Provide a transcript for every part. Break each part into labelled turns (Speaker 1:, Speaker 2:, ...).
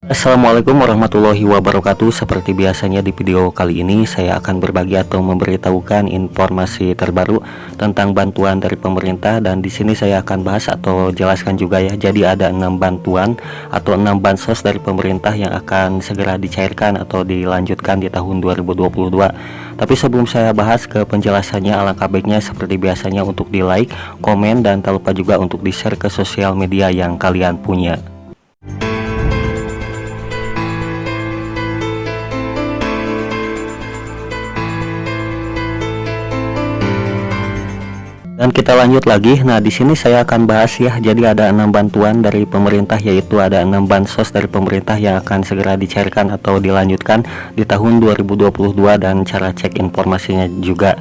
Speaker 1: Assalamualaikum warahmatullahi wabarakatuh. Seperti biasanya di video kali ini saya akan berbagi atau memberitahukan informasi terbaru tentang bantuan dari pemerintah, dan di sini saya akan bahas atau jelaskan juga ya. Jadi ada 6 bantuan atau 6 bansos dari pemerintah yang akan segera dicairkan atau dilanjutkan di tahun 2022. Tapi sebelum saya bahas ke penjelasannya, alangkah baiknya seperti biasanya untuk di like, komen, dan tak lupa juga untuk di share ke sosial media yang kalian punya. Dan kita lanjut lagi. Nah, di sini saya akan bahas ya. Jadi ada 6 bantuan dari pemerintah, yaitu ada 6 bansos dari pemerintah yang akan segera dicairkan atau dilanjutkan di tahun 2022, dan cara cek informasinya juga.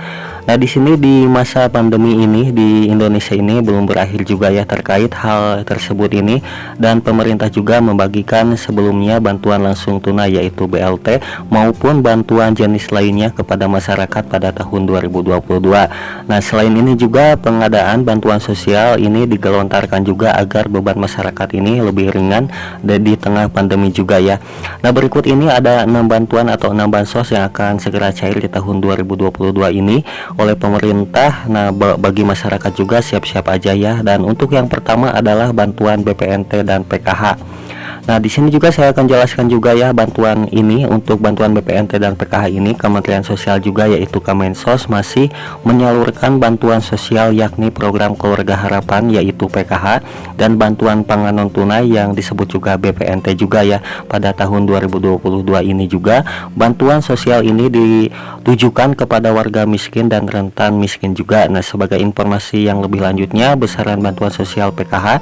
Speaker 1: Nah, di sini di masa pandemi ini di Indonesia ini belum berakhir juga ya terkait hal tersebut ini, dan pemerintah juga membagikan sebelumnya bantuan langsung tunai yaitu BLT maupun bantuan jenis lainnya kepada masyarakat pada tahun 2022. Nah, selain ini juga pengadaan bantuan sosial ini digelontarkan juga agar beban masyarakat ini lebih ringan dan di tengah pandemi juga ya. Nah, berikut ini ada 6 bantuan atau 6 bansos yang akan segera cair di tahun 2022 ini oleh pemerintah. Nah, bagi masyarakat juga siap-siap aja ya. Dan untuk yang pertama adalah bantuan BPNT dan PKH. Nah, di sini juga saya akan jelaskan juga ya bantuan ini. Untuk bantuan BPNT dan PKH ini Kementerian Sosial juga yaitu Kemensos masih menyalurkan bantuan sosial yakni program Keluarga Harapan yaitu PKH, dan bantuan pangan non tunai yang disebut juga BPNT juga ya. Pada tahun 2022 ini juga bantuan sosial ini ditujukan kepada warga miskin dan rentan miskin juga. Nah, sebagai informasi yang lebih lanjutnya, besaran bantuan sosial PKH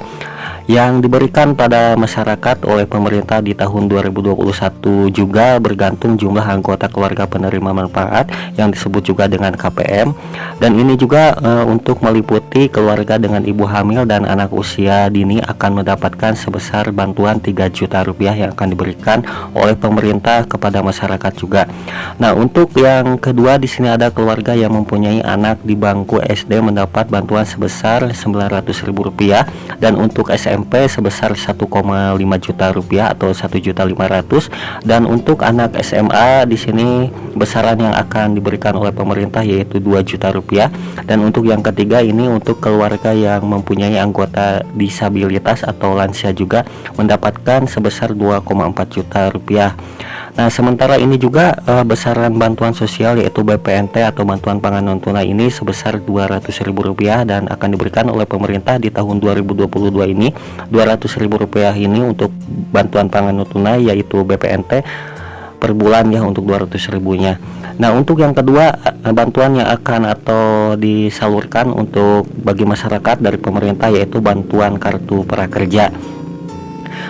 Speaker 1: yang diberikan pada masyarakat oleh pemerintah di tahun 2021 juga bergantung jumlah anggota keluarga penerima manfaat yang disebut juga dengan KPM, dan ini juga untuk meliputi keluarga dengan ibu hamil dan anak usia dini akan mendapatkan sebesar bantuan 3 juta rupiah yang akan diberikan oleh pemerintah kepada masyarakat juga. Nah, untuk yang kedua di sini ada keluarga yang mempunyai anak di bangku SD mendapat bantuan sebesar Rp900.000, dan untuk SMP sebesar 1,5 juta rupiah atau 1.500.000, dan untuk anak SMA di sini besaran yang akan diberikan oleh pemerintah yaitu 2 juta rupiah, dan untuk yang ketiga ini untuk keluarga yang mempunyai anggota disabilitas atau lansia juga mendapatkan sebesar 2,4 juta rupiah. Nah, sementara ini juga besaran bantuan sosial yaitu BPNT atau bantuan pangan non tunai ini sebesar Rp200.000 dan akan diberikan oleh pemerintah di tahun 2022 ini. Rp200.000 ini untuk bantuan pangan non tunai yaitu BPNT per bulan ya, untuk 200.000-nya. Nah, untuk yang kedua bantuan yang akan atau disalurkan untuk bagi masyarakat dari pemerintah yaitu bantuan kartu prakerja.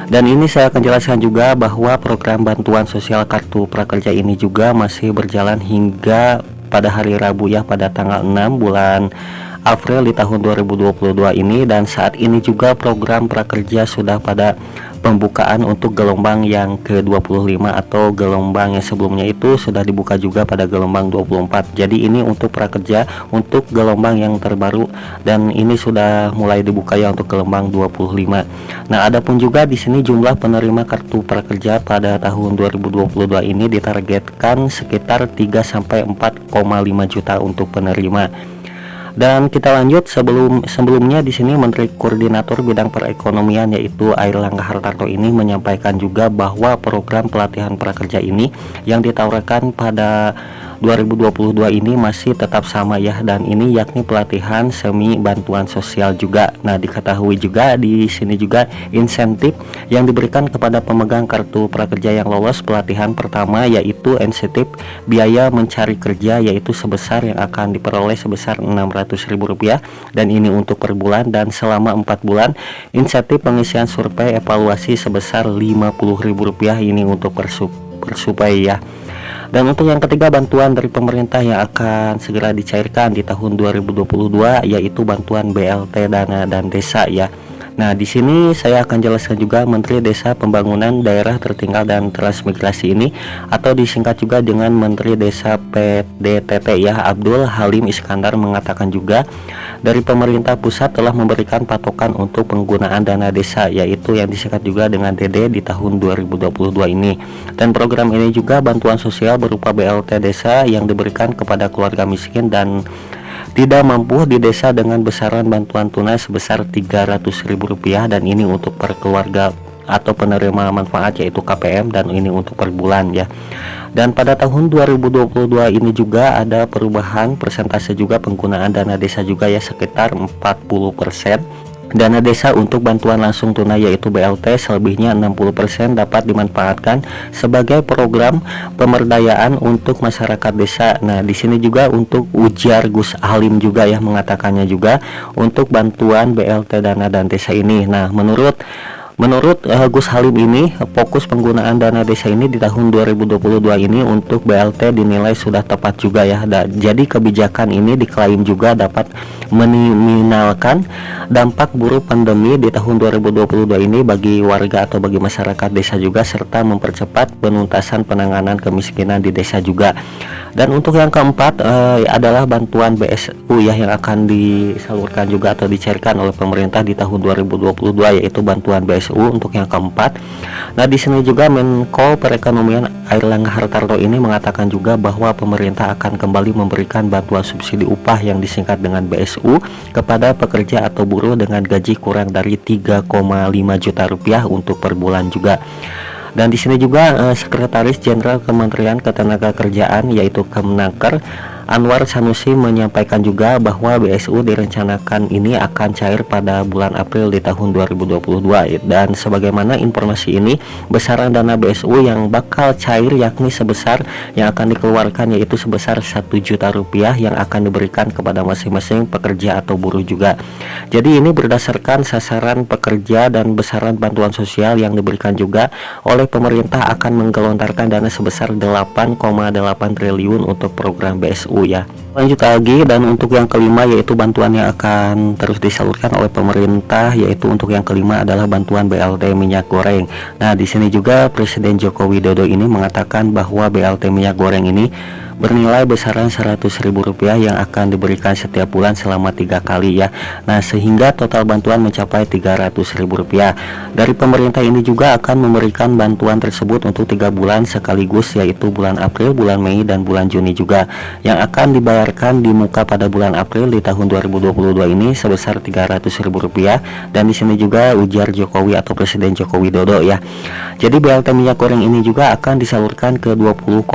Speaker 1: Dan ini saya akan jelaskan juga bahwa program bantuan sosial kartu prakerja ini juga masih berjalan hingga pada hari Rabu ya, pada tanggal 6 bulan April di tahun 2022 ini, dan saat ini juga program prakerja sudah pada pembukaan untuk gelombang yang ke-25 atau gelombang yang sebelumnya itu sudah dibuka juga pada gelombang 24. Jadi ini untuk prakerja untuk gelombang yang terbaru, dan ini sudah mulai dibuka ya untuk gelombang 25. Nah, adapun juga di sini jumlah penerima kartu prakerja pada tahun 2022 ini ditargetkan sekitar 3 sampai 4,5 juta untuk penerima. Dan kita lanjut, sebelumnya di sini Menteri Koordinator Bidang Perekonomian yaitu Airlangga Hartarto ini menyampaikan juga bahwa program pelatihan prakerja ini yang ditawarkan pada 2022 ini masih tetap sama ya, dan ini yakni pelatihan semi bantuan sosial juga. Nah, diketahui juga di sini juga insentif yang diberikan kepada pemegang kartu prakerja yang lolos pelatihan pertama yaitu insentif biaya mencari kerja yaitu sebesar yang akan diperoleh sebesar Rp600.000, dan ini untuk per bulan, dan selama 4 bulan insentif pengisian survei evaluasi sebesar Rp50.000 ini untuk persupai ya. Dan untuk yang ketiga bantuan dari pemerintah yang akan segera dicairkan di tahun 2022 yaitu bantuan BLT dana dan desa ya. Nah, di sini saya akan jelaskan juga Menteri Desa Pembangunan Daerah Tertinggal dan Transmigrasi ini, atau disingkat juga dengan Menteri Desa PDTT ya, Abdul Halim Iskandar, mengatakan juga dari pemerintah pusat telah memberikan patokan untuk penggunaan dana desa, yaitu yang disingkat juga dengan DD di tahun 2022 ini. Dan program ini juga bantuan sosial berupa BLT desa yang diberikan kepada keluarga miskin dan tidak mampu di desa dengan besaran bantuan tunai sebesar Rp300.000, dan ini untuk per keluarga atau penerima manfaat, yaitu KPM, dan ini untuk per bulan ya. Dan pada tahun 2022 ini juga ada perubahan persentase juga penggunaan dana desa juga ya, sekitar 40%. Dana desa untuk bantuan langsung tunai yaitu BLT selebihnya 60% dapat dimanfaatkan sebagai program pemberdayaan untuk masyarakat desa. Nah, di sini juga untuk ujar Gus Halim juga ya, mengatakannya juga untuk bantuan BLT dana dan desa ini. Nah, menurut Gus Halim ini, fokus penggunaan dana desa ini di tahun 2022 ini untuk BLT dinilai sudah tepat juga ya. Jadi kebijakan ini diklaim juga dapat meminimalkan dampak buruk pandemi di tahun 2022 ini bagi warga atau bagi masyarakat desa juga, serta mempercepat penuntasan penanganan kemiskinan di desa juga. Dan untuk yang keempat adalah bantuan BSU ya, yang akan disalurkan juga atau dicairkan oleh pemerintah di tahun 2022, yaitu bantuan BSU untuk yang keempat. Nah, di sini juga Menko Perekonomian Airlangga Hartarto ini mengatakan juga bahwa pemerintah akan kembali memberikan bantuan subsidi upah yang disingkat dengan BSU kepada pekerja atau buruh dengan gaji kurang dari 3,5 juta rupiah untuk per bulan juga. Dan di sini juga Sekretaris Jenderal Kementerian Ketenagakerjaan yaitu Kemenaker Anwar Sanusi menyampaikan juga bahwa BSU direncanakan ini akan cair pada bulan April di tahun 2022. Dan sebagaimana informasi ini, besaran dana BSU yang bakal cair yakni sebesar yang akan dikeluarkan yaitu sebesar 1 juta rupiah yang akan diberikan kepada masing-masing pekerja atau buruh juga. Jadi ini berdasarkan sasaran pekerja, dan besaran bantuan sosial yang diberikan juga oleh pemerintah akan menggelontarkan dana sebesar 8,8 triliun untuk program BSU ya. Lanjut lagi, dan untuk yang kelima yaitu bantuan yang akan terus disalurkan oleh pemerintah, yaitu untuk yang kelima adalah bantuan BLT minyak goreng. Nah, di sini juga Presiden Joko Widodo ini mengatakan bahwa BLT minyak goreng ini bernilai besaran Rp100.000 yang akan diberikan setiap bulan selama 3 kali ya. Nah, sehingga total bantuan mencapai Rp300.000. Dari pemerintah ini juga akan memberikan bantuan tersebut untuk 3 bulan sekaligus, yaitu bulan April, bulan Mei, dan bulan Juni juga, yang akan dibayarkan di muka pada bulan April di tahun 2022 ini sebesar Rp300.000. Dan di sini juga ujar Jokowi atau Presiden Joko Widodo ya. Jadi BLT minyak goreng ini juga akan disalurkan ke 20,5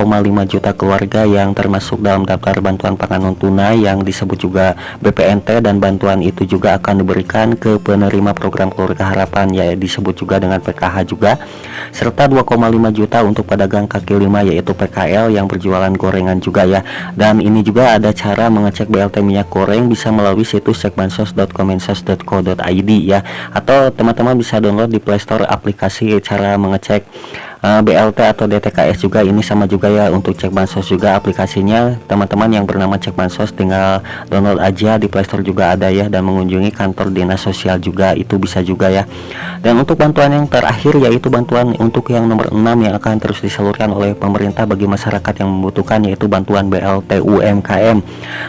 Speaker 1: juta keluarga yang termasuk dalam daftar bantuan pangan non tunai yang disebut juga BPNT, dan bantuan itu juga akan diberikan ke penerima program Keluarga Harapan ya, disebut juga dengan PKH juga, serta 2,5 juta untuk pedagang kaki lima yaitu PKL yang berjualan gorengan juga ya. Dan ini juga ada cara mengecek BLT minyak goreng bisa melalui situs cekbansos.kemensos.co.id ya, atau teman-teman bisa download di Play Store aplikasi cara mengecek BLT atau DTKS juga. Ini sama juga ya, untuk cek bansos juga aplikasinya teman-teman yang bernama Cek Bansos tinggal download aja, di Play Store juga ada ya, dan mengunjungi kantor dinas sosial juga itu bisa juga ya. Dan untuk bantuan yang terakhir yaitu bantuan untuk yang nomor 6 yang akan terus disalurkan oleh pemerintah bagi masyarakat yang membutuhkan, yaitu bantuan BLT UMKM.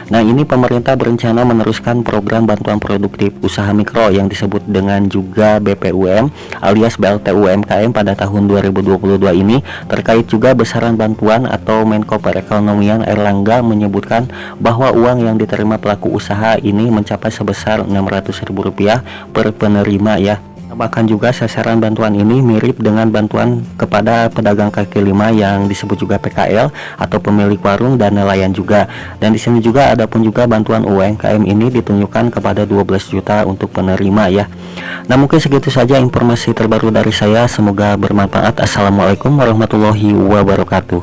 Speaker 1: Nah, ini pemerintah berencana meneruskan program bantuan produktif usaha mikro yang disebut dengan juga BPUM alias BLT UMKM pada tahun 2022 ini. Terkait juga besaran bantuan, atau Menko Perekonomian Airlangga menyebutkan bahwa uang yang diterima pelaku usaha ini mencapai sebesar Rp600.000 per penerima ya. Bahkan juga sasaran bantuan ini mirip dengan bantuan kepada pedagang kaki lima yang disebut juga PKL atau pemilik warung dan nelayan juga. Dan di sini juga ada pun juga bantuan UMKM ini ditunjukkan kepada 12 juta untuk penerima ya. Nah, mungkin segitu saja informasi terbaru dari saya, semoga bermanfaat. Assalamualaikum warahmatullahi wabarakatuh.